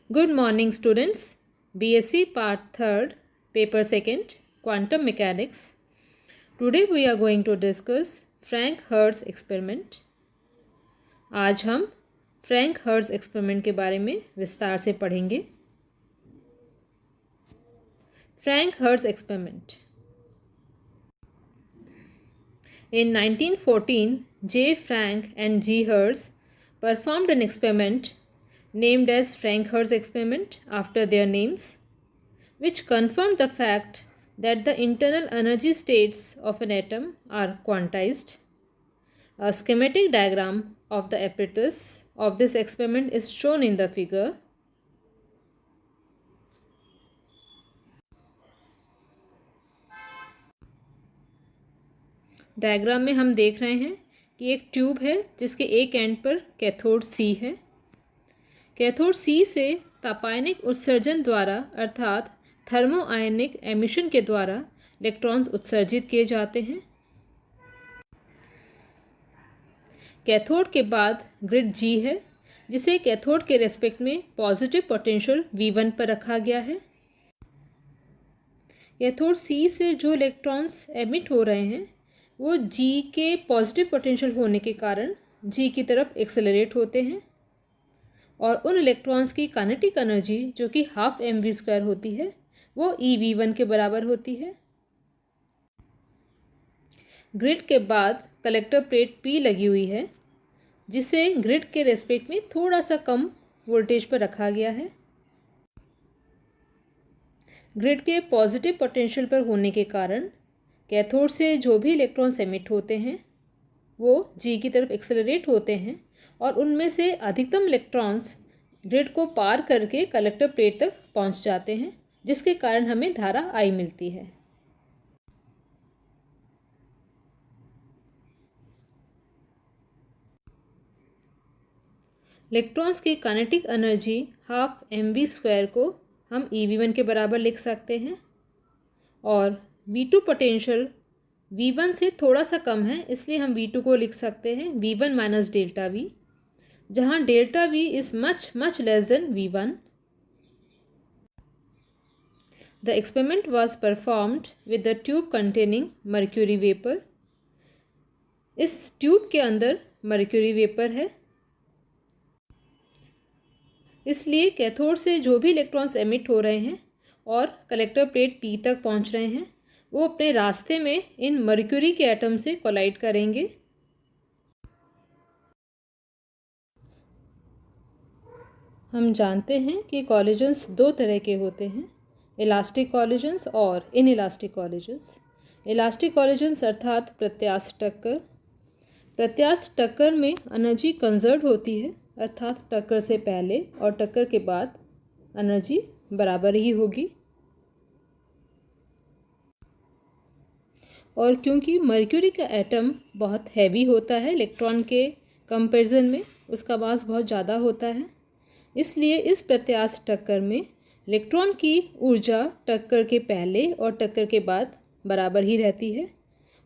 Good morning, students. BSc Part 3rd, Paper 2nd, Quantum Mechanics. Today we are going to discuss Frank Hertz experiment. आज हम Franck Hertz experiment के बारे में विस्तार से पढ़ेंगे. Franck Hertz experiment. In 1914, J. Frank and G. Hertz performed an experiment named as Frank-Hertz experiment after their names, which confirmed the fact that the internal energy states of an atom are quantized. A schematic diagram of the apparatus of this experiment is shown in the figure. Diagram में हम देख रहे हैं कि एक tube है जिसके एक एंड पर कैथोड सी है. कैथोड सी से तापायनिक उत्सर्जन द्वारा अर्थात थर्मो आयनिक एमिशन के द्वारा इलेक्ट्रॉन्स उत्सर्जित किए जाते हैं. कैथोड के बाद ग्रिड जी है जिसे कैथोड के रेस्पेक्ट में पॉजिटिव पोटेंशियल V1 पर रखा गया है. कैथोड सी से जो इलेक्ट्रॉन्स एमिट हो रहे हैं वो जी के पॉजिटिव पोटेंशियल होने के कारण जी की तरफ एक्सेलरेट होते हैं और उन इलेक्ट्रॉन्स की काइनेटिक एनर्जी जो कि हाफ mv² होती है वो eV1 के बराबर होती है. ग्रिड के बाद कलेक्टर प्लेट P लगी हुई है जिसे ग्रिड के रेस्पेक्ट में थोड़ा सा कम वोल्टेज पर रखा गया है. ग्रिड के पॉजिटिव पोटेंशियल पर होने के कारण कैथोड से जो भी इलेक्ट्रॉन्स एमिट होते हैं वो जी की तरफ एक्सेलरेट होते हैं और उनमें से अधिकतम इलेक्ट्रॉन्स ग्रिड को पार करके कलेक्टर प्लेट तक पहुंच जाते हैं जिसके कारण हमें धारा I मिलती है. इलेक्ट्रॉन्स की काइनेटिक एनर्जी हाफ mv² को हम eV1 के बराबर लिख सकते हैं और V2 पोटेंशियल V1 से थोड़ा सा कम है इसलिए हम V2 को लिख सकते हैं V1 माइनस डेल्टा V, जहाँ delta V is much less than V1. The experiment was performed with the tube containing mercury vapour. इस ट्यूब के अंदर मर्क्यूरी वेपर है इसलिए कैथोड से जो भी इलेक्ट्रॉन्स एमिट हो रहे हैं और कलेक्टर प्लेट P तक पहुंच रहे हैं वो अपने रास्ते में इन मर्क्यूरी के एटम से कोलाइड करेंगे. हम जानते हैं कि कॉलिजन्स दो तरह के होते हैं, इलास्टिक कॉलिजन्स और इनइलास्टिक कॉलिजन्स. इलास्टिक कॉलिजन्स अर्थात प्रत्यास्थ टक्कर. प्रत्यास्थ टक्कर में एनर्जी कंजर्व होती है अर्थात टक्कर से पहले और टक्कर के बाद एनर्जी बराबर ही होगी. और क्योंकि मर्क्यूरी का एटम बहुत हैवी होता है इलेक्ट्रॉन के कंपैरिजन में, उसका मास बहुत ज़्यादा होता है, इसलिए इस प्रत्यास्थ टक्कर में इलेक्ट्रॉन की ऊर्जा टक्कर के पहले और टक्कर के बाद बराबर ही रहती है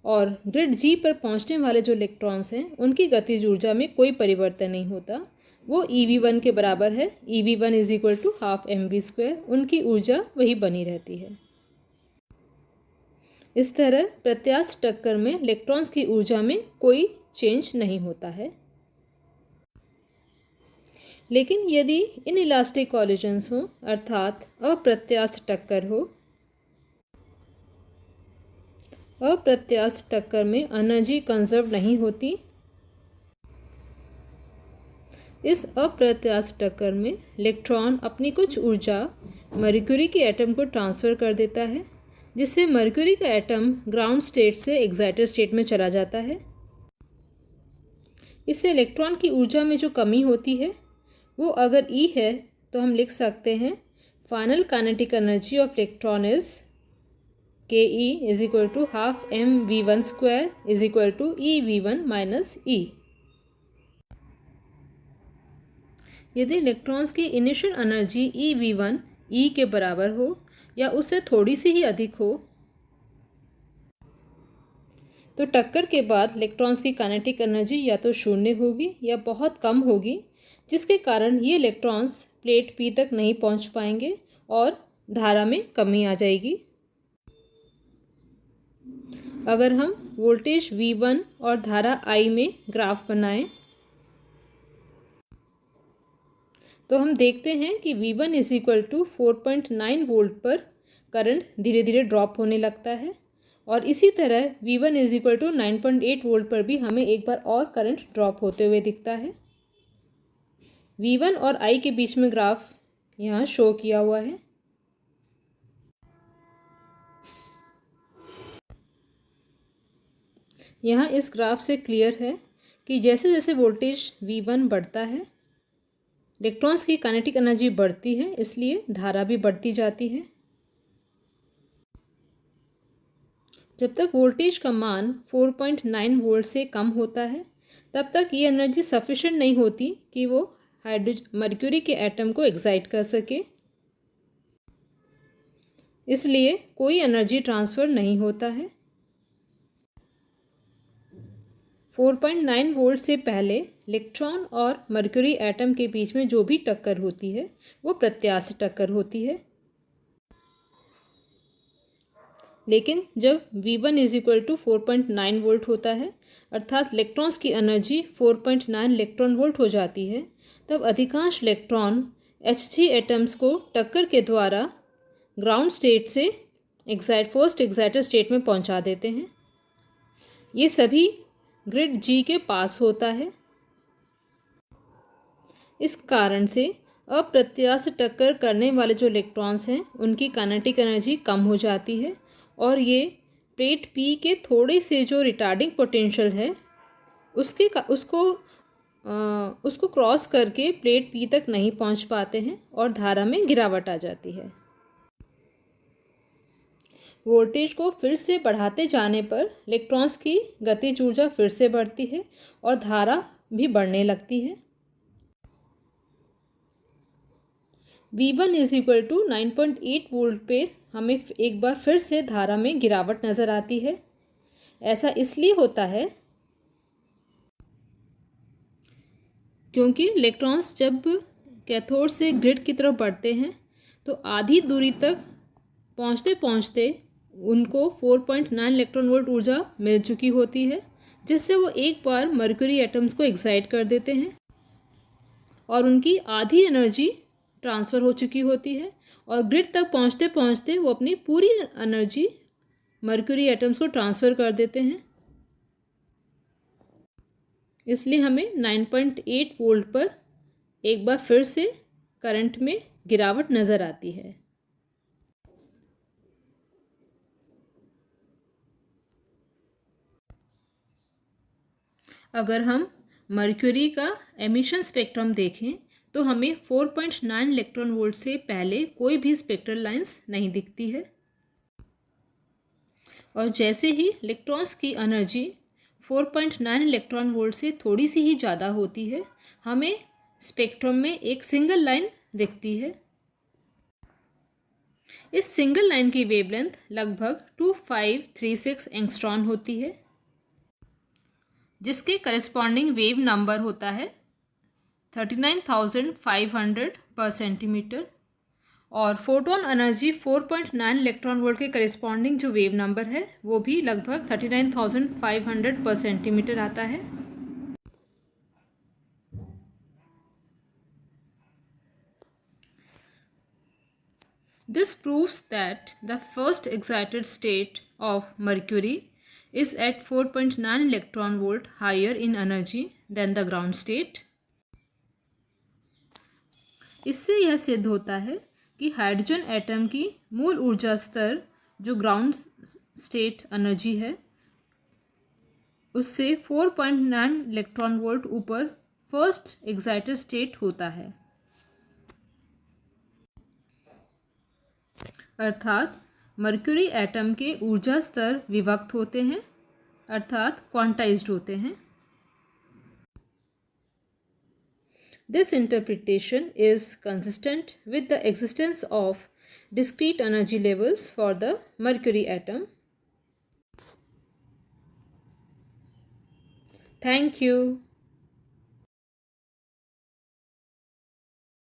और ग्रिड जी पर पहुंचने वाले जो इलेक्ट्रॉन्स हैं उनकी गतिज ऊर्जा में कोई परिवर्तन नहीं होता, वो eV1 के बराबर है. eV1 is equal to half mv². उनकी ऊर्जा वही बनी रहती है. इस तरह प्रत्यास्थ टक्कर में इलेक्ट्रॉन्स की ऊर्जा में कोई चेंज नहीं होता है. लेकिन यदि इनइलास्टिक कॉलिजन्स हो अर्थात अप्रत्यास्थ टक्कर हो, अप्रत्यास्थ टक्कर में एनर्जी कंजर्व नहीं होती. इस अप्रत्यास्थ टक्कर में इलेक्ट्रॉन अपनी कुछ ऊर्जा मर्क्यूरी के एटम को ट्रांसफ़र कर देता है जिससे मर्क्यूरी का एटम ग्राउंड स्टेट से एक्साइटेड स्टेट में चला जाता है. इससे इलेक्ट्रॉन की ऊर्जा में जो कमी होती है वो अगर E है तो हम लिख सकते हैं final kinetic energy of electron is KE is equal to half mv1² is equal to eV1 minus E. यदि इलेक्ट्रॉन्स की इनिशियल एनर्जी eV1 E के बराबर हो या उससे थोड़ी सी ही अधिक हो, तो टक्कर के बाद इलेक्ट्रॉन्स की काइनेटिक एनर्जी या तो शून्य होगी या बहुत कम होगी, जिसके कारण ये इलेक्ट्रॉन्स प्लेट पी तक नहीं पहुंच पाएंगे और धारा में कमी आ जाएगी। अगर हम वोल्टेज V1 और धारा I में ग्राफ बनाएं तो हम देखते हैं कि V1 is equal to 4.9 volt पर करंट धीरे धीरे ड्रॉप होने लगता है और इसी तरह V1 is equal to 9.8 volt पर भी हमें एक बार और करंट ड्रॉप होते हुए दिखता है। V1 और I के बीच में ग्राफ यहाँ शो किया हुआ है। यहाँ इस ग्राफ से क्लियर है कि जैसे जैसे वोल्टेज V1 बढ़ता है इलेक्ट्रॉन्स की काइनेटिक एनर्जी बढ़ती है, इसलिए धारा भी बढ़ती जाती है। जब तक वोल्टेज का मान 4.9 वोल्ट से कम होता है तब तक ये एनर्जी सफिशिएंट नहीं होती कि वो मर्क्यूरी के एटम को एक्साइट कर सके, इसलिए कोई एनर्जी ट्रांसफ़र नहीं होता है। 4.9 वोल्ट से पहले इलेक्ट्रॉन और मर्क्यूरी एटम के बीच में जो भी टक्कर होती है वो प्रत्यास्थ टक्कर होती है। लेकिन जब V1 is equal to 4.9 volt होता है अर्थात इलेक्ट्रॉन्स की एनर्जी 4.9 इलेक्ट्रॉन वोल्ट हो जाती है, तब अधिकांश इलेक्ट्रॉन Hg एटम्स को टक्कर के द्वारा ग्राउंड स्टेट से फर्स्ट एक्साइटेड स्टेट में पहुंचा देते हैं। ये सभी ग्रिड G के पास होता है। इस कारण से अप्रत्यास्थ टक्कर करने वाले जो इलेक्ट्रॉन्स हैं उनकी काइनेटिक एनर्जी कम हो जाती है और ये प्लेट P के थोड़े से जो रिटार्डिंग पोटेंशियल है उसको क्रॉस करके प्लेट P तक नहीं पहुंच पाते हैं और धारा में गिरावट आ जाती है। वोल्टेज को फिर से बढ़ाते जाने पर इलेक्ट्रॉन्स की गतिज ऊर्जा फिर से बढ़ती है और धारा भी बढ़ने लगती है। V1 is equal to 9.8 volt पे हमें एक बार फिर से धारा में गिरावट नज़र आती है। ऐसा इसलिए होता है क्योंकि इलेक्ट्रॉन्स जब कैथोड से ग्रिड की तरफ बढ़ते हैं तो आधी दूरी तक पहुंचते पहुंचते उनको 4.9 इलेक्ट्रॉन वोल्ट ऊर्जा मिल चुकी होती है, जिससे वो एक बार मर्क्यूरी एटम्स को एक्साइट कर देते हैं और उनकी आधी एनर्जी ट्रांसफ़र हो चुकी होती है और ग्रिड तक पहुंचते पहुंचते वो अपनी पूरी एनर्जी मर्क्यूरी एटम्स को ट्रांसफ़र कर देते हैं। इसलिए हमें 9.8 वोल्ट पर एक बार फिर से करंट में गिरावट नज़र आती है। अगर हम मर्क्यूरी का एमिशन स्पेक्ट्रम देखें तो हमें 4.9 इलेक्ट्रॉन वोल्ट से पहले कोई भी स्पेक्ट्रल लाइंस नहीं दिखती है और जैसे ही इलेक्ट्रॉन्स की एनर्जी 4.9 इलेक्ट्रॉन वोल्ट से थोड़ी सी ही ज़्यादा होती है हमें स्पेक्ट्रम में एक सिंगल लाइन दिखती है। इस सिंगल लाइन की वेवलेंथ लगभग 2536 एंगस्ट्रॉन होती है, जिसके करस्पॉन्डिंग वेव नंबर होता है 39,500 पर सेंटीमीटर और फोटोन एनर्जी 4.9 इलेक्ट्रॉन वोल्ट के करस्पॉन्डिंग जो वेव नंबर है वो भी लगभग 39,500 पर सेंटीमीटर आता है। This proves that the first excited state of mercury is at 4.9 electron volt higher in energy than the ground state. इससे यह सिद्ध होता है कि हाइड्रोजन एटम की मूल ऊर्जा स्तर जो ग्राउंड स्टेट एनर्जी है उससे 4.9 इलेक्ट्रॉन वोल्ट ऊपर फर्स्ट एक्साइटेड स्टेट होता है, अर्थात मर्क्यूरी एटम के ऊर्जा स्तर विभक्त होते हैं अर्थात क्वांटाइज्ड होते हैं। This interpretation is consistent with the existence of discrete energy levels for the mercury atom. Thank you.